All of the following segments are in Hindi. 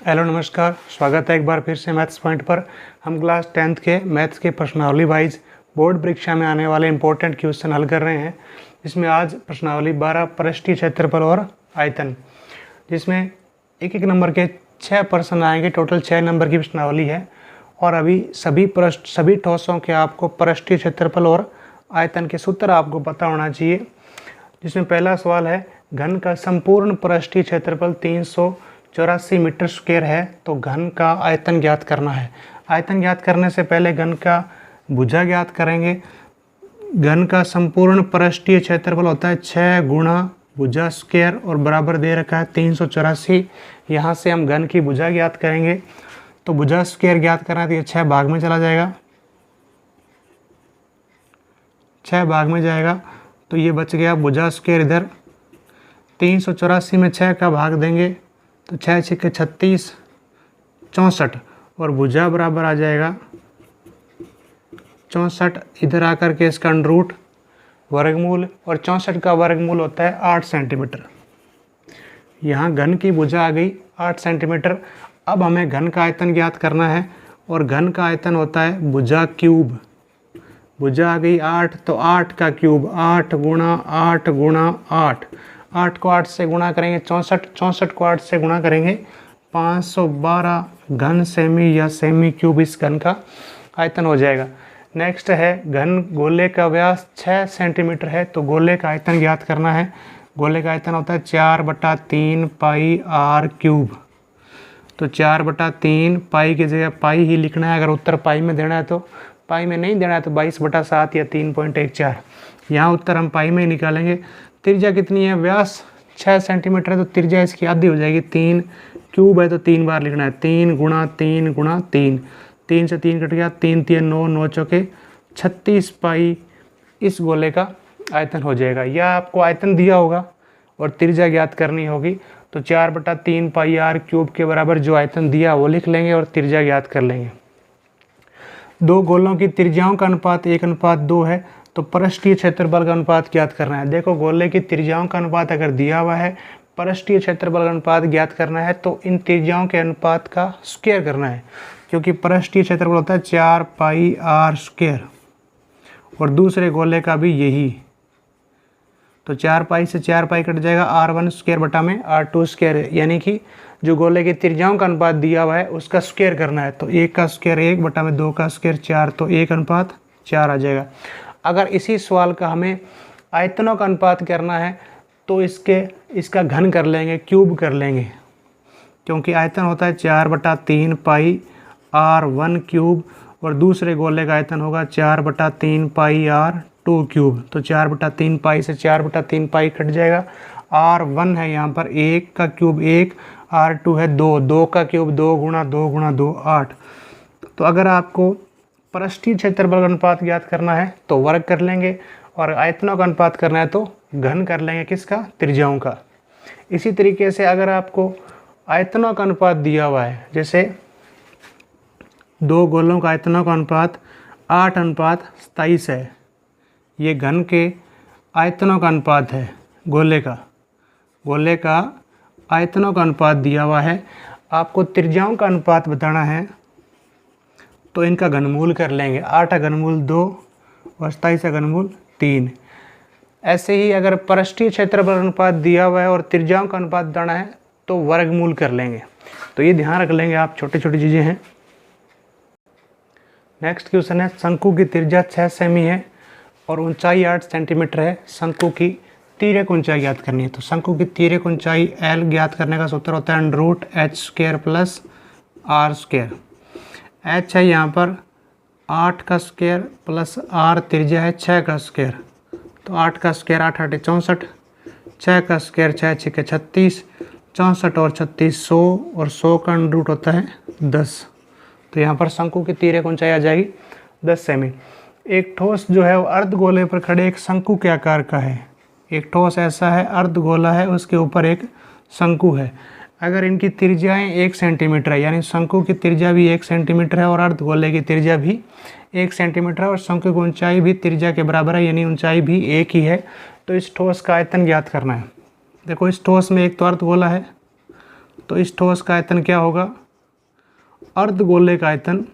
हेलो नमस्कार, स्वागत है एक बार फिर से मैथ्स पॉइंट पर। हम क्लास 10th के मैथ्स के प्रश्नावली वाइज बोर्ड परीक्षा में आने वाले इंपॉर्टेंट क्वेश्चन हल कर रहे हैं, जिसमें आज प्रश्नावली 12 पृष्ठीय क्षेत्रफल और आयतन, जिसमें एक एक नंबर के 6 प्रश्न आएंगे। टोटल 6 नंबर की प्रश्नावली है और अभी सभी ठोसों के आपको पृष्ठीय क्षेत्रफल और आयतन के सूत्र आपको पता होना चाहिए। जिसमें पहला सवाल है, घन का संपूर्ण पृष्ठीय क्षेत्रफल 384 मीटर स्क्वायर है, तो घन का आयतन ज्ञात करना है। आयतन ज्ञात करने से पहले घन का भुजा ज्ञात करेंगे। घन का संपूर्ण पृष्ठीय क्षेत्रफल होता है 6 गुणा भुजा स्क्वायर और बराबर दे रखा है 384। यहाँ से हम घन की भुजा ज्ञात करेंगे, तो भुजा स्क्वायर ज्ञात करना है तो ये 6 भाग में चला जाएगा, 6 भाग में जाएगा तो ये बच गया भुजा स्क्वायर। इधर 384 में 6 का भाग देंगे तो 6 6 36 64 और भुजा बराबर आ जाएगा 64। इधर आकर के इसका अंडर वर्गमूल, और 64 का वर्गमूल होता है 8 सेंटीमीटर। यहाँ घन की भुजा आ गई 8 सेंटीमीटर। अब हमें घन का आयतन ज्ञात करना है, और घन का आयतन होता है भुजा क्यूब। भुजा आ गई 8, तो 8 का क्यूब 8 गुणा 8 गुणा 8। 8 को 8 से गुणा करेंगे 64, 64 को 8 से गुणा करेंगे 512 घन सेमी या सेमी क्यूब इस घन का आयतन हो जाएगा। नेक्स्ट है, घन गोले का व्यास 6 सेंटीमीटर है, तो गोले का आयतन ज्ञात करना है। गोले का आयतन होता है 4/3 पाई आर क्यूब। तो 4/3 पाई की जगह पाई ही लिखना है। अगर उत्तर पाई में देना है तो पाई में नहीं देना है तो 22/7 या 3.14। यहाँ उत्तर हम पाई में ही निकालेंगे। त्रिज्या कितनी है? व्यास 6 सेंटीमीटर है, तो त्रिज्या इसकी आधी हो जाएगी 3। क्यूब है तो 3 बार लिखना है, 3 गुणा 3 गुणा 3। 3 से 3 कट गया, 3 3 9 9 चौके 36 पाई इस गोले का आयतन हो जाएगा। या आपको आयतन दिया होगा और त्रिज्या ज्ञात करनी होगी, तो 4/3 पाई आर क्यूब के बराबर जो आयतन दिया वो लिख लेंगे और त्रिज्या ज्ञात कर लेंगे। दो गोलों की त्रिज्याओं का अनुपात 1:2 है, तो पृष्ठीय क्षेत्रफल का अनुपात ज्ञात करना है। देखो, गोले की त्रिज्याओं का अनुपात अगर दिया हुआ है, पृष्ठीय क्षेत्रफल का अनुपात ज्ञात करना है, तो इन त्रिज्याओं के अनुपात का स्क्वायर करना है, क्योंकि पृष्ठीय क्षेत्रफल होता है 4 पाई आर स्क्वायर, और दूसरे गोले का भी यही। तो 4 पाई से 4 पाई कट जाएगा, R1 स्क्वायर बटा में R2 स्क्वायर, यानी कि जो गोले की त्रिज्याओं का अनुपात दिया हुआ है उसका स्क्वायर करना है। तो 1 का स्क्वायर 1 बटा में 2 का स्क्वायर 4, तो 1:4 आ जाएगा। अगर इसी सवाल का हमें आयतनों का अनुपात करना है तो इसका घन कर लेंगे, क्यूब कर लेंगे, क्योंकि आयतन होता है 4/3 पाई R1 क्यूब, और दूसरे गोले का आयतन होगा 4/3 पाई R2 क्यूब। तो 4/3 पाई से 4/3 पाई कट जाएगा। R1 है यहाँ पर 1 का क्यूब 1, R2 है 2, 2 का क्यूब 2 गुणा 2 गुणा 2 8। तो अगर आपको पृष्ठीय क्षेत्रफल का अनुपात ज्ञात करना है तो वर्ग कर लेंगे, और आयतनों का अनुपात करना है तो घन कर लेंगे। किसका? त्रिज्याओं का। इसी तरीके से अगर आपको आयतनों का अनुपात दिया हुआ है, जैसे दो गोलों का आयतनों का अनुपात 8:27 है, ये घन के आयतनों का अनुपात है। गोले का आयतनों का अनुपात दिया हुआ है, आपको त्रिज्याओं का अनुपात बताना है, तो इनका घनमूल कर लेंगे। 8 घनमूल 2 और 27 घनमूल 3। ऐसे ही अगर पृष्ठीय क्षेत्रफल अनुपात दिया हुआ है और त्रिज्याओं का अनुपात बताना है तो वर्गमूल कर लेंगे। तो ये ध्यान रख लेंगे आप, छोटी छोटी चीज़ें हैं। नेक्स्ट क्वेश्चन है, शंकु की त्रिज्या 6 सेमी है और ऊंचाई 8 सेंटीमीटर है। शंकु की तिर्यक ऊंचाई ज्ञात करनी है। तो शंकु की तिर्यक ऊंचाई L ज्ञात करने का सूत्र होता है √h² प्लस R²। h है यहाँ पर 8 का स्क्वायर प्लस R त्रिज्या है 6 का स्क्वायर, तो 8 का स्क्वायर 8 8 64, 6 का स्क्वायर 6 6 36, 64 और 36 100, और 100 का √ होता है 10। तो यहाँ पर शंकु की तिर्यक ऊंचाई आ जाएगी 10 सेमी। एक ठोस जो है वो अर्धगोले पर खड़े एक शंकु के आकार का है। एक ठोस ऐसा है, अर्धगोला है, उसके ऊपर एक शंकु है। अगर इनकी त्रिज्याएं 1 सेंटीमीटर है, यानी शंकु की त्रिज्या भी 1 सेंटीमीटर है और अर्धगोले की त्रिज्या भी 1 सेंटीमीटर है, और शंकु की ऊंचाई भी त्रिज्या के बराबर है, यानी ऊंचाई भी एक ही है। तो इस ठोस का आयतन ज्ञात करना है। देखो, इस ठोस में एक तो अर्धगोला है, तो इस ठोस का आयतन क्या होगा, अर्धगोले का आयतन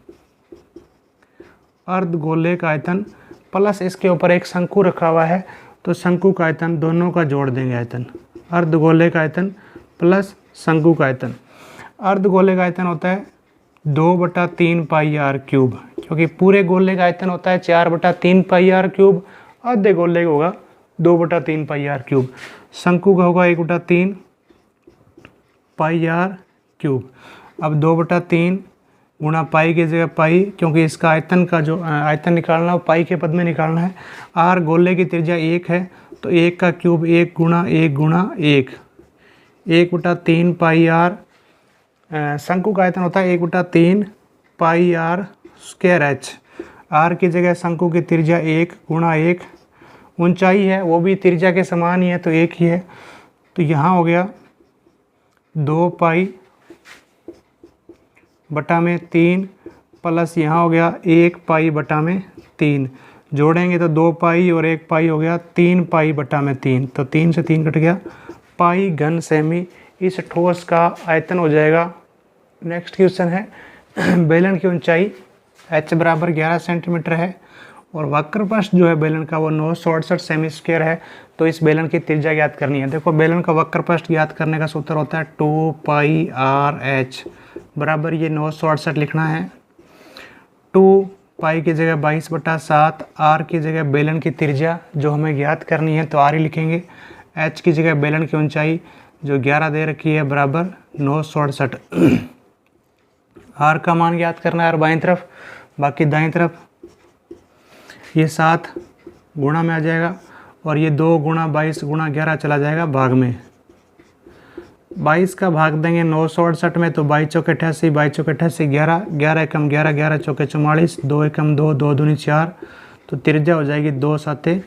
प्लस इसके ऊपर एक शंकु रखा हुआ है, तो शंकु का आयतन दोनों का जोड़ देंगे आयतन, अर्धगोले का आयतन प्लस शंकु का आयतन। अर्धगोले का आयतन होता है 2/3 पाई आर क्यूब, क्योंकि पूरे गोले का आयतन होता है 4/3 पाई आर क्यूब, आधे गोले का होगा 2/3 पाई आर क्यूब। शंकु का होगा 1/3 पाई आर क्यूब। अब 2/3 गुणा पाई की जगह पाई, क्योंकि इसका आयतन का जो आयतन निकालना है पाई के पद में निकालना है। आर गोले की त्रिज्या 1 है, तो 1 का क्यूब 1 गुणा 1 गुणा 1, 1/3 पाई आर। शंकु का आयतन होता है 1/3 पाई आर स्क्वायर एच। आर की जगह शंकु की त्रिज्या 1 गुणा 1, ऊंचाई है वो भी त्रिज्या के समान ही है तो 1 ही है, तो यहाँ हो गया 2 पाई बटा में 3 प्लस यहाँ हो गया 1 पाई बटा में 3, जोड़ेंगे तो 2 पाई और 1 पाई हो गया 3 पाई बटा में 3, तो 3 से 3 कट गया, पाई घन सेमी इस ठोस का आयतन हो जाएगा। नेक्स्ट क्वेश्चन है बेलन की ऊंचाई h बराबर 11 सेंटीमीटर है और वक्रपृष्ठ जो है बेलन का वो 968 सेमी स्क्वायर है, तो इस बेलन की त्रिज्या ज्ञात करनी है। देखो बेलन का वक्रपृष्ठ ज्ञात करने का सूत्र होता है 2 पाई आर एच बराबर ये 968 लिखना है। 2 पाई की जगह 22/7, आर की जगह बेलन की त्रिज्या जो हमें ज्ञात करनी है तो आर ही लिखेंगे, एच की जगह बेलन की ऊंचाई जो 11 दे रखी है बराबर 968। आर का मान ज्ञात करना है और बाईं तरफ, बाकी दाईं तरफ ये 7 गुणा में आ जाएगा और ये 2 गुणा 22 गुणा 11 चला जाएगा भाग में। 22 का भाग देंगे 968 में तो 22 चौके 88, 22 चौके 88, 11, 11 एकम 11, 11 चौके 44, 2 एकम 2, 2 दूनी 4, तो त्रिज्या हो जाएगी 2 7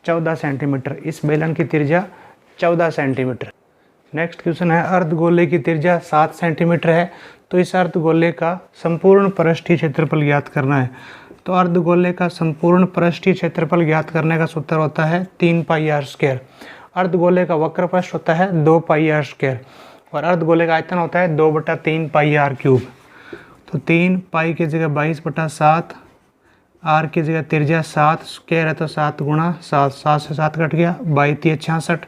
14 सेंटीमीटर। इस बेलन की त्रिज्या 14 सेंटीमीटर। नेक्स्ट क्वेश्चन है अर्धगोले की त्रिज्या 7 सेंटीमीटर है, तो इस अर्धगोले का संपूर्ण पृष्ठीय क्षेत्रफल ज्ञात करना है। तो अर्धगोले का संपूर्ण पृष्ठीय क्षेत्रफल ज्ञात करने का सूत्र होता है 3 पाई आर स्क्वायर। अर्धगोले का वक्रपृष्ठ होता है 2 पाई आर स्क्वायर और अर्धगोले का आयतन होता है 2/3 पाई आर क्यूब। तो 3 पाई की जगह 22/7, आर की जगह त्रिज्या 7 स्क्वायर है तो 7 गुणा 7, 7 से 7 कट गया, 22 66,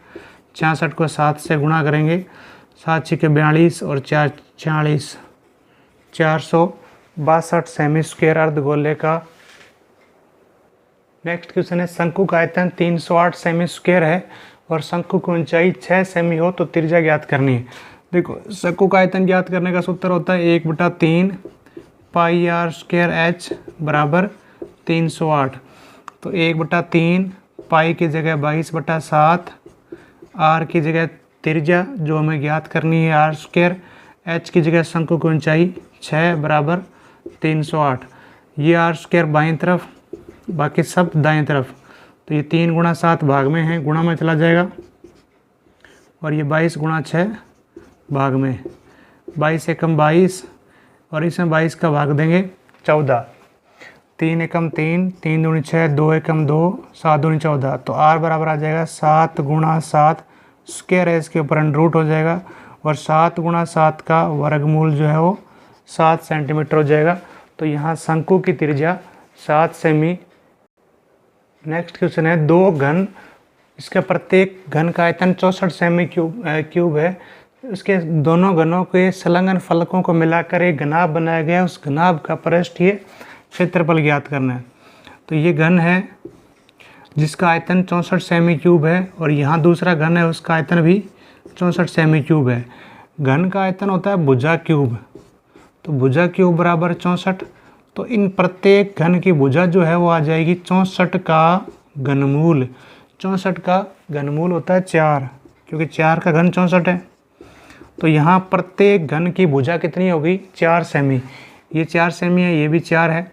66 को 7 से गुणा करेंगे, 7 छिके 42 और 4 46, 462 सेमी स्क्वायर अर्धगोले का। नेक्स्ट क्वेश्चन है शंकु का आयतन 308 सेमी स्क्वायर है और शंकु की ऊंचाई 6 सेमी हो तो त्रिज्या ज्ञात करनी है। देखो शंकु का आयतन ज्ञात करने का सूत्र होता है 1/3 पाई आर स्क्वायर एच बराबर 308, तो 1/3 पाई की जगह 22/7, आर की जगह त्रिज्या जो हमें ज्ञात करनी है आर स्क्वायर, एच की जगह शंकु की ऊंचाई 6 बराबर 308। ये आर स्क्वायर बाईं तरफ, बाकी सब दाएं तरफ, तो ये 3 गुणा 7 भाग में है, गुणा में चला जाएगा और ये 22 गुणा 6 भाग में, 22 एकम 22 और इसमें 22 का भाग देंगे 14, 3 एकम 3, 3 दूनी 6, 2 एकम 2, 7 दूनी 14, तो आर बराबर आ जाएगा 7 गुणा 7 स्क्वायर है, इसके ऊपर अंडर रूट हो जाएगा और 7 गुणा 7 का वर्गमूल जो है वो 7 सेंटीमीटर हो जाएगा। तो यहाँ शंकु की त्रिज्या 7 सेमी। नेक्स्ट क्वेश्चन है दो घन, इसका प्रत्येक घन का आयतन 64 सेमी क्यूब है, इसके दोनों घनों के संलग्न फलकों को मिलाकर एक घनाभ बनाया गया, उस घनाभ का पृष्ठीय क्षेत्रफल ज्ञात करना है। तो ये घन है जिसका आयतन 64 सेमी क्यूब है और यहाँ दूसरा घन है उसका आयतन भी 64 सेमी क्यूब है। घन का आयतन होता है भुजा क्यूब, तो भुजा क्यूब बराबर 64, तो इन प्रत्येक घन की भुजा जो है वो आ जाएगी 64 का घनमूल। 64 का घनमूल होता है 4, क्योंकि 4 का घन 64 है, तो यहाँ प्रत्येक घन की भुजा कितनी होगी 4 सेमी। ये 4 सेमी है, ये भी 4 है।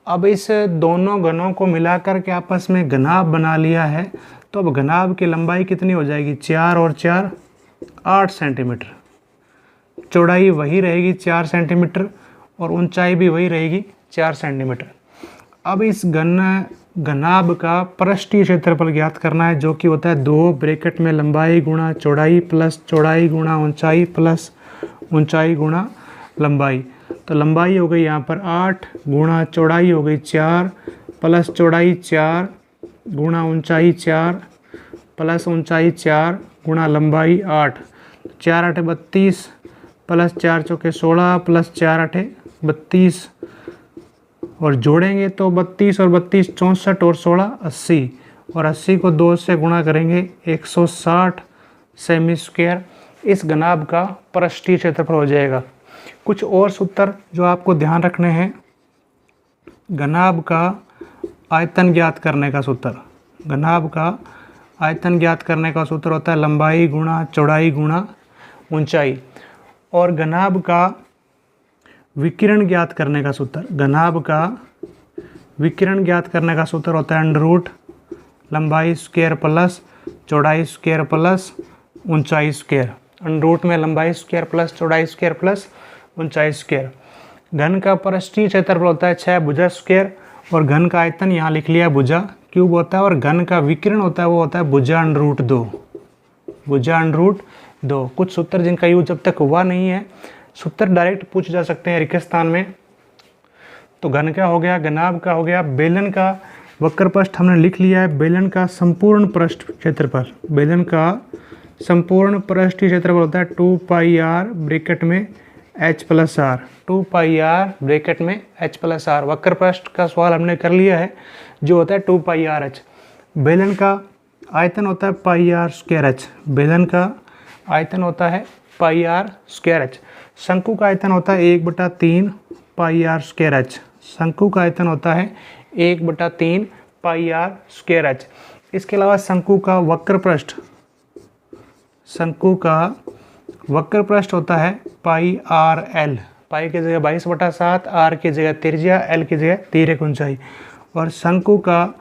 अब इस दोनों घनों को मिलाकर के आपस में घनाभ बना लिया है, तो अब घनाभ की लंबाई कितनी हो जाएगी 4 और 4 8 सेंटीमीटर, चौड़ाई वही रहेगी 4 सेंटीमीटर और ऊंचाई भी वही रहेगी 4 सेंटीमीटर। अब इस घनाभ का पृष्ठीय क्षेत्रफल ज्ञात करना है, जो कि होता है 2 ब्रैकेट में लंबाई गुणा चौड़ाई प्लस चौड़ाई गुणा ऊंचाई प्लस ऊंचाई गुणा लंबाई। तो लंबाई हो गई यहाँ पर 8 गुणा चौड़ाई हो गई 4 प्लस चौड़ाई 4 गुणा ऊंचाई 4 प्लस ऊंचाई 4 गुणा लंबाई 8। 4 8 32 प्लस 4 चौके 16 प्लस 4 8 32 और जोड़ेंगे तो 32 और 32 64 और 16 80 और 80 को 2 से गुणा करेंगे 160 सेमी स्क्वायर। इस घनाभ का पृष्ठीय क्षेत्रफल हो जाएगा। कुछ और सूत्र जो आपको ध्यान रखने हैं। घनाभ का आयतन ज्ञात करने का सूत्र, घनाभ का आयतन ज्ञात करने का सूत्र होता है लंबाई गुणा चौड़ाई गुणा ऊंचाई। और घनाभ का विकिरण ज्ञात करने का सूत्र, घनाभ का विकिरण ज्ञात करने का सूत्र होता है अंडर रूट लंबाई स्क्वायर प्लस चौड़ाई स्क्वायर प्लस ऊंचाई स्क्वायर। अंडर रूट में लंबाई स्क्वायर प्लस चौड़ाई स्क्वायर प्लस ऊंचाई स्क्वायर। घन का पृष्ठीय क्षेत्रफल होता है 6 भुजा स्क्वायर और घन का आयतन यहाँ लिख लिया भुजा क्यूब होता है। और घन का विकिरण होता है वो होता है भुजा अंडर रूट 2, भुजा अंडर रूट 2। कुछ सूत्र जिनका यूज जब तक हुआ नहीं है, सूत्र डायरेक्ट पूछ जा सकते हैं रिक्तस्थान में। तो घन का हो गया, घनाभ का हो गया, बेलन का वक्र पृष्ठ हमने लिख लिया है। बेलन का संपूर्ण पृष्ठ क्षेत्रफल, बेलन का संपूर्ण पृष्ठीय क्षेत्रफल होता है 2 पाई आर ब्रैकेट में h plus r, 2 pi r bracket में h प्लस आर। वक्र पृष्ठ का सवाल हमने कर लिया है जो होता है 2 पाई आर एच। बेलन का आयतन होता है पाई आर स्क्वायर एच, बेलन का आयतन होता है पाई आर स्क्वायर एच। शंकु का आयतन होता है 1/3 पाई आर स्क्वायर एच, शंकु का आयतन होता है 1/3 पाई आर स्क्वायर एच। इसके अलावा शंकु का वक्र पृष्ठ, शंकु का वक्र पृष्ठ होता है पाई आर एल, पाई की जगह 22/7, आर की जगह त्रिज्या, एल की जगह तिर्यक ऊंचाई। और शंकु का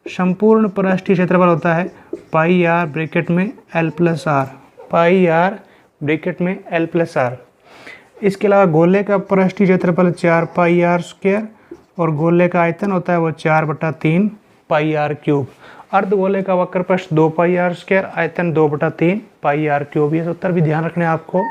संपूर्ण पृष्ठीय क्षेत्रफल होता है पाई आर ब्रैकेट में l plus r, pi r bracket में एल प्लस आर। इसके अलावा गोले का पृष्ठीय क्षेत्रफल 4 पाई आर स्क्वायर और गोले का आयतन होता है वो 4/3 पाई आर क्यूब। अर्धगोले का वक्र पृष्ठ 2 पाई आर स्क्वायर, आयतन 2/3 पाई आर क्यूब। ये सूत्र भी ध्यान रखने आपको।